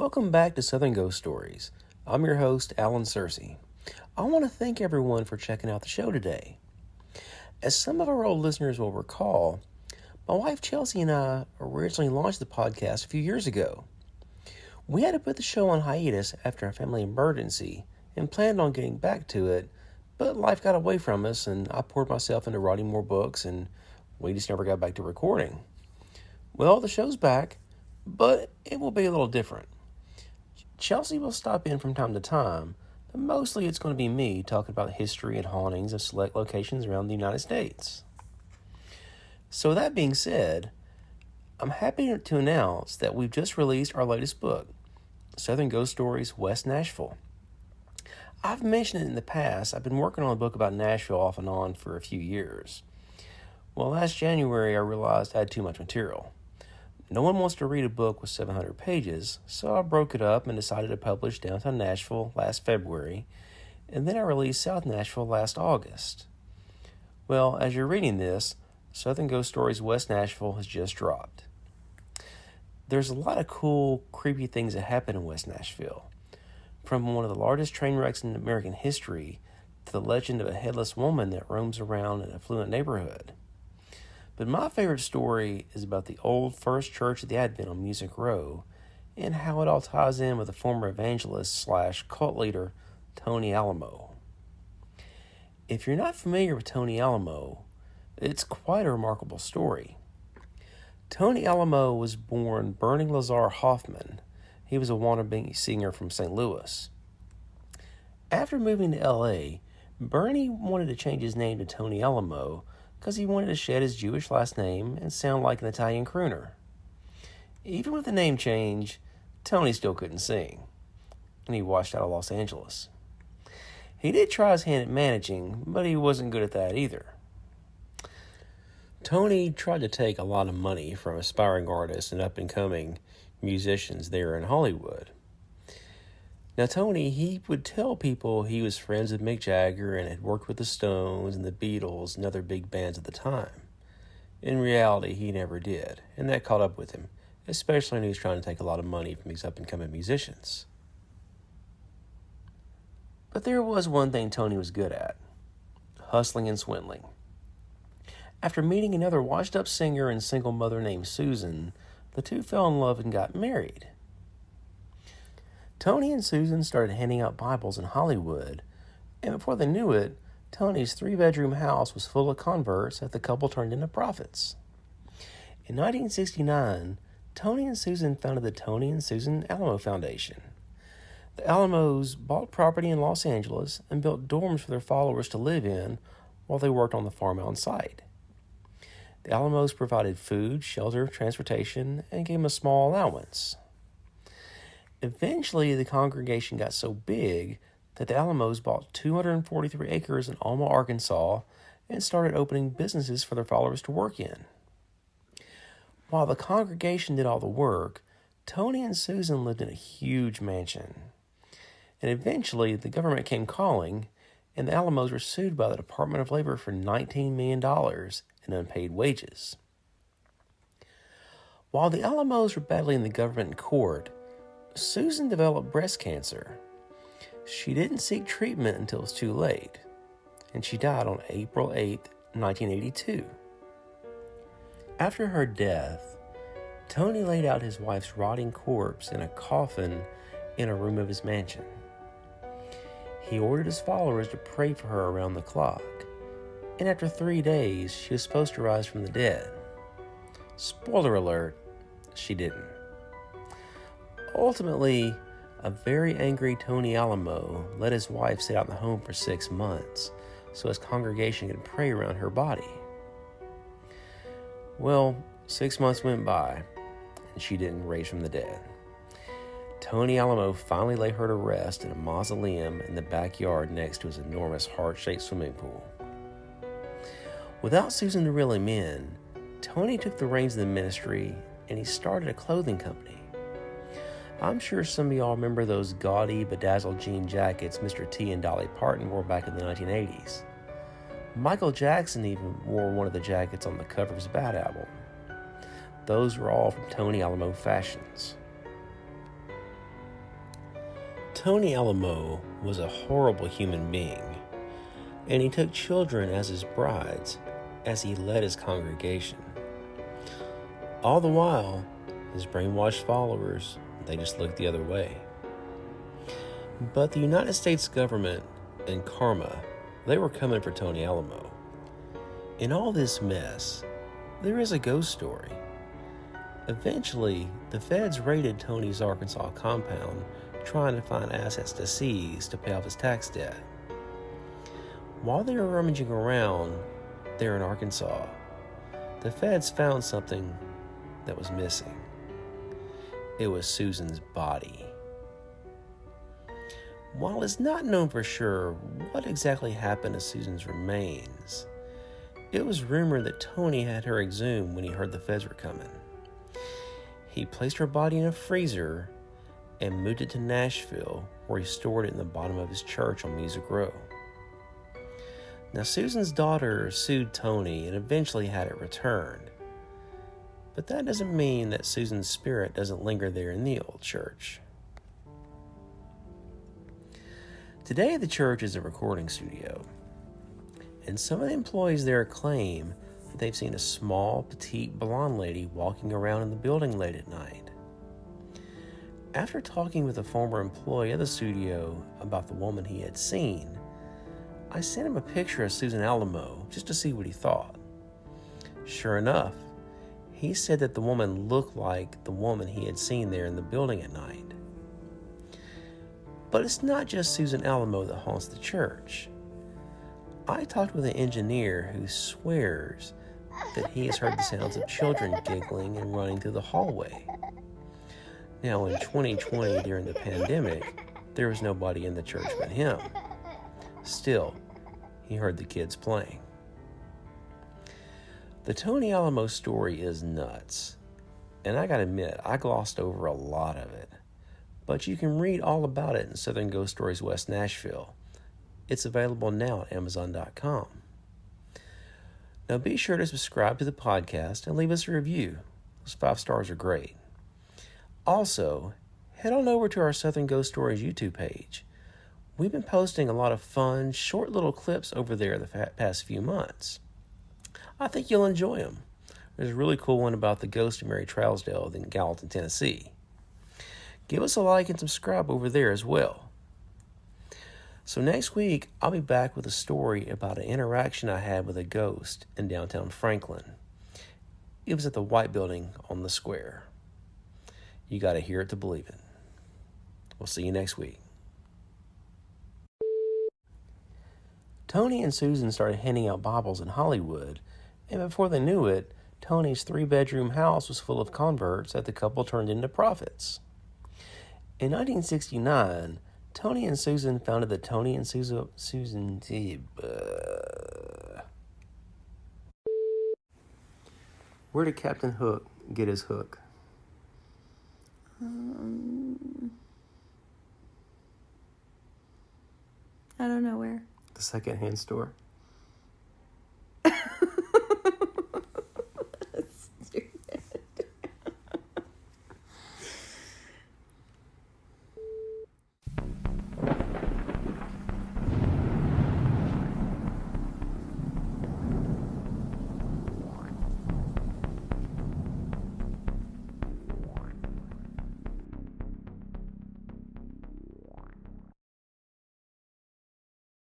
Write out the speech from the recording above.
Welcome back to Southern Ghost Stories. I'm your host, Alan Searcy. I want to thank everyone for checking out the show today. As some of our old listeners will recall, my wife Chelsea and I originally launched the podcast a few years ago. We had to put the show on hiatus after a family emergency and planned on getting back to it, but life got away from us and I poured myself into writing more books and we just never got back to recording. Well, the show's back, but it will be a little different. Chelsea will stop in from time to time, but mostly it's going to be me talking about history and hauntings of select locations around the United States. So that being said, I'm happy to announce that we've just released our latest book, Southern Ghost Stories, West Nashville. I've mentioned it in the past. I've been working on a book about Nashville off and on for a few years. Well, last January I realized I had too much material. No one wants to read a book with 700 pages, so I broke it up and decided to publish Downtown Nashville last February, and then I released South Nashville last August. Well, as you're reading this, Southern Ghost Stories West Nashville has just dropped. There's a lot of cool, creepy things that happen in West Nashville, from one of the largest train wrecks in American history to the legend of a headless woman that roams around an affluent neighborhood. But my favorite story is about the old First Church of the Advent on Music Row and how it all ties in with the former evangelist / cult leader, Tony Alamo. If you're not familiar with Tony Alamo, it's quite a remarkable story. Tony Alamo was born Bernie Lazar Hoffman. He was a wannabe singer from St. Louis. After moving to L.A., Bernie wanted to change his name to Tony Alamo because he wanted to shed his Jewish last name and sound like an Italian crooner. Even with the name change, Tony still couldn't sing, and he washed out of Los Angeles. He did try his hand at managing, but he wasn't good at that either. Tony tried to take a lot of money from aspiring artists and up-and-coming musicians there in Hollywood. Now, Tony, he would tell people he was friends with Mick Jagger and had worked with the Stones and the Beatles and other big bands at the time. In reality, he never did, and that caught up with him, especially when he was trying to take a lot of money from these up-and-coming musicians. But there was one thing Tony was good at: hustling and swindling. After meeting another washed-up singer and single mother named Susan, the two fell in love and got married. Tony and Susan started handing out Bibles in Hollywood, and before they knew it, Tony's 3-bedroom house was full of converts that the couple turned into prophets. In 1969, Tony and Susan founded the Tony and Susan Alamo Foundation. The Alamos bought property in Los Angeles and built dorms for their followers to live in while they worked on the farm on site. The Alamos provided food, shelter, transportation, and gave them a small allowance. Eventually, the congregation got so big that the Alamos bought 243 acres in Alma, Arkansas, and started opening businesses for their followers to work in. While the congregation did all the work, Tony and Susan lived in a huge mansion. And eventually, the government came calling, and the Alamos were sued by the Department of Labor for $19 million in unpaid wages. While the Alamos were battling the government in court, Susan developed breast cancer. She didn't seek treatment until it was too late, and she died on April 8, 1982. After her death, Tony laid out his wife's rotting corpse in a coffin in a room of his mansion. He ordered his followers to pray for her around the clock, and after 3 days, she was supposed to rise from the dead. Spoiler alert, she didn't. Ultimately, a very angry Tony Alamo let his wife sit out in the home for 6 months so his congregation could pray around her body. Well, 6 months went by, and she didn't raise from the dead. Tony Alamo finally lay her to rest in a mausoleum in the backyard next to his enormous heart-shaped swimming pool. Without Susan to reel him in, Tony took the reins of the ministry and he started a clothing company. I'm sure some of y'all remember those gaudy, bedazzled jean jackets Mr. T and Dolly Parton wore back in the 1980s. Michael Jackson even wore one of the jackets on the cover of his Bad album. Those were all from Tony Alamo Fashions. Tony Alamo was a horrible human being, and he took children as his brides as he led his congregation. All the while, his brainwashed followers, they just looked the other way. But the United States government and karma, they were coming for Tony Alamo. In all this mess, there is a ghost story. Eventually, the feds raided Tony's Arkansas compound, trying to find assets to seize to pay off his tax debt. While they were rummaging around there in Arkansas, the feds found something that was missing. It was Susan's body. While it's not known for sure what exactly happened to Susan's remains, it was rumored that Tony had her exhumed when he heard the feds were coming. He placed her body in a freezer and moved it to Nashville, where he stored it in the bottom of his church on Myuu. Now, Susan's daughter sued Tony and eventually had it returned. But that doesn't mean that Susan's spirit doesn't linger there in the old church. Today, the church is a recording studio, and some of the employees there claim that they've seen a small, petite, blonde lady walking around in the building late at night. After talking with a former employee of the studio about the woman he had seen, I sent him a picture of Susan Alamo just to see what he thought. Sure enough, he said that the woman looked like the woman he had seen there in the building at night. But it's not just Susan Alamo that haunts the church. I talked with an engineer who swears that he has heard the sounds of children giggling and running through the hallway. Now, in 2020, during the pandemic, there was nobody in the church but him. Still, he heard the kids playing. The Tony Alamo story is nuts, and I gotta admit, I glossed over a lot of it. But you can read all about it in Southern Ghost Stories West Nashville. It's available now at Amazon.com. Now be sure to subscribe to the podcast and leave us a review. Those 5 stars are great. Also, head on over to our Southern Ghost Stories YouTube page. We've been posting a lot of fun, short little clips over there the past few months. I think you'll enjoy them. There's a really cool one about the ghost of Mary Trousdale in Gallatin, Tennessee. Give us a like and subscribe over there as well. So next week, I'll be back with a story about an interaction I had with a ghost in downtown Franklin. It was at the White Building on the square. You got to hear it to believe it. We'll see you next week. Tony and Susan started handing out Bibles in Hollywood, and before they knew it, Tony's 3-bedroom house was full of converts that the couple turned into prophets. In 1969, Tony and Susan founded the Tony and Susan. Where did Captain Hook get his hook? I don't know where. The secondhand store.